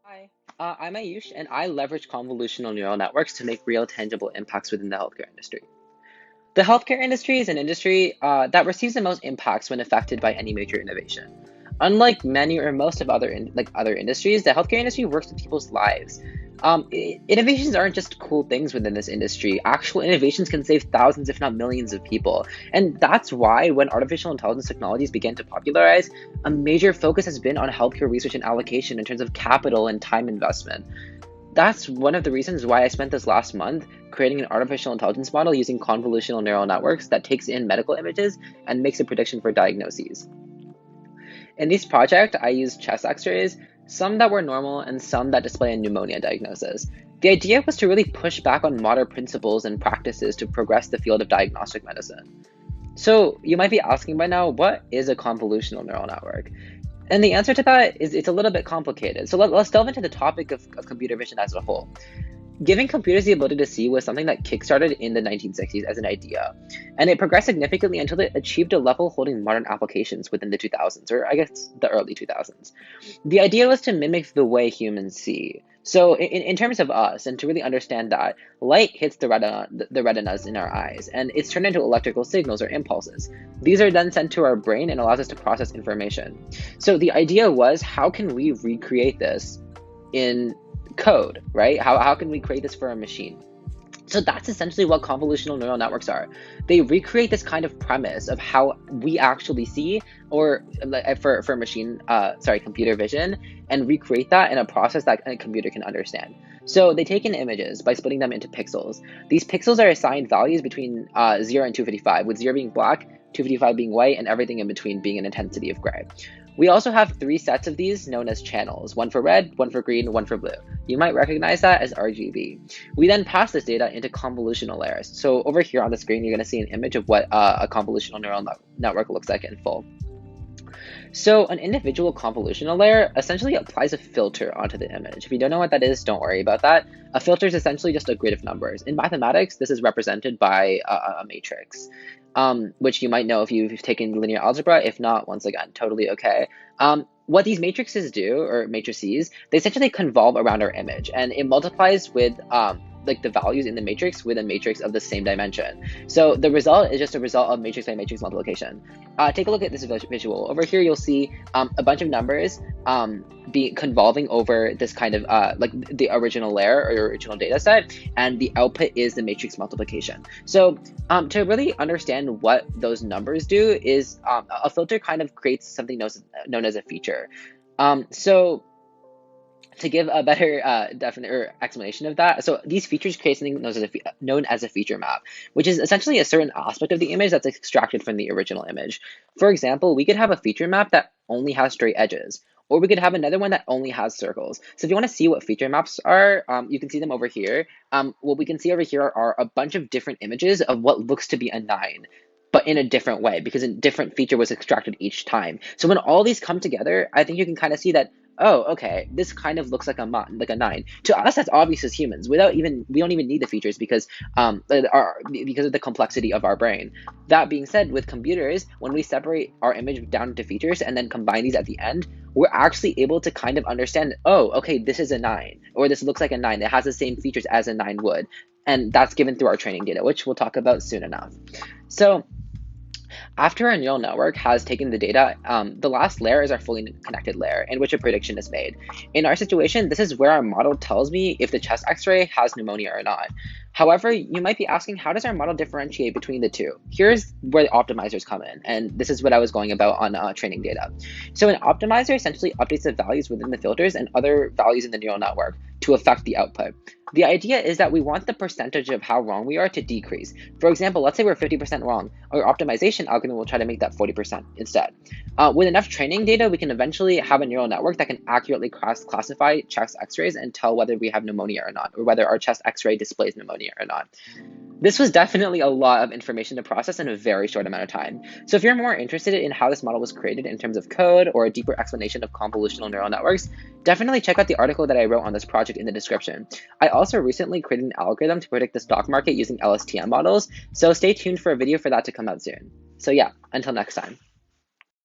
Hi, I'm Ayush, and I leverage convolutional neural networks to make real, tangible impacts within the healthcare industry. The healthcare industry is an industry that receives the most impacts when affected by any major innovation. Unlike many or most of other industries, the healthcare industry works with people's lives. Innovations aren't just cool things within this industry. Actual innovations can save thousands, if not millions, of people. And that's why when artificial intelligence technologies began to popularize, a major focus has been on healthcare research and allocation in terms of capital and time investment. That's one of the reasons why I spent this last month creating an artificial intelligence model using convolutional neural networks that takes in medical images and makes a prediction for diagnoses. In this project, I used chest x-rays, some that were normal and some that display a pneumonia diagnosis. The idea was to really push back on modern principles and practices to progress the field of diagnostic medicine. So you might be asking by now, what is a convolutional neural network? And the answer to that is it's a little bit complicated. So let's delve into the topic of computer vision as a whole. Giving computers the ability to see was something that kickstarted in the 1960s as an idea, and it progressed significantly until it achieved a level holding modern applications within the 2000s, or I guess the early 2000s. The idea was to mimic the way humans see. So in terms of us, and to really understand that, light hits the retinas in our eyes, and it's turned into electrical signals or impulses. These are then sent to our brain and allows us to process information. So the idea was, how can we recreate this in code, right? How can we create this for a machine? So that's essentially what convolutional neural networks are. They recreate this kind of premise of how we actually see, or for computer vision, and recreate that in a process that a computer can understand. So they take in images by splitting them into pixels. These pixels are assigned values between 0 and 255, with 0 being black, 255 being white, and everything in between being an intensity of gray. We also have three sets of these known as channels, one for red, one for green, one for blue. You might recognize that as RGB. We then pass this data into convolutional layers. So over here on the screen, you're going to see an image of what a convolutional neural network looks like in full. So an individual convolutional layer essentially applies a filter onto the image. If you don't know what that is, don't worry about that. A filter is essentially just a grid of numbers. In mathematics, this is represented by a matrix, which you might know if you've taken linear algebra. If not, once again, totally okay. What these matrices do, or matrices, they essentially convolve around our image, and it multiplies with like the values in the matrix with a matrix of the same dimension. So the result is just a result of matrix by matrix multiplication. Take a look at this visual. Over here, you'll see a bunch of numbers be convolving over this kind of like the original layer or your original data set, and the output is the matrix multiplication. So to really understand what those numbers do is a filter kind of creates something known as a feature. So to give a better definite explanation of that, so these features create something known as a feature map, which is essentially a certain aspect of the image that's extracted from the original image. For example, we could have a feature map that only has straight edges, or we could have another one that only has circles. So if you want to see what feature maps are, you can see them over here. What we can see over here are a bunch of different images of what looks to be a 9, but in a different way, because a different feature was extracted each time. So when all these come together, I think you can kind of see that, oh, okay, this kind of looks like a 9. To us, that's obvious as humans. We don't even need the features because because of the complexity of our brain. That being said, with computers, when we separate our image down into features and then combine these at the end, we're actually able to kind of understand, oh, okay, this is a 9, or this looks like a 9. It has the same features as a 9 would. And that's given through our training data, which we'll talk about soon enough. So after a neural network has taken the data, the last layer is our fully connected layer in which a prediction is made. In our situation, this is where our model tells me if the chest x-ray has pneumonia or not. However, you might be asking, how does our model differentiate between the two? Here's where the optimizers come in, and this is what I was going about on training data. So an optimizer essentially updates the values within the filters and other values in the neural network to affect the output. The idea is that we want the percentage of how wrong we are to decrease. For example, let's say we're 50% wrong. Our optimization algorithm will try to make that 40% instead. With enough training data, we can eventually have a neural network that can accurately classify chest x-rays and tell whether we have pneumonia or not, or whether our chest x-ray displays pneumonia or not. This was definitely a lot of information to process in a very short amount of time. So if you're more interested in how this model was created in terms of code or a deeper explanation of convolutional neural networks, definitely check out the article that I wrote on this project in the description. I also recently created an algorithm to predict the stock market using LSTM models, so stay tuned for a video for that to come out soon. So yeah, until next time.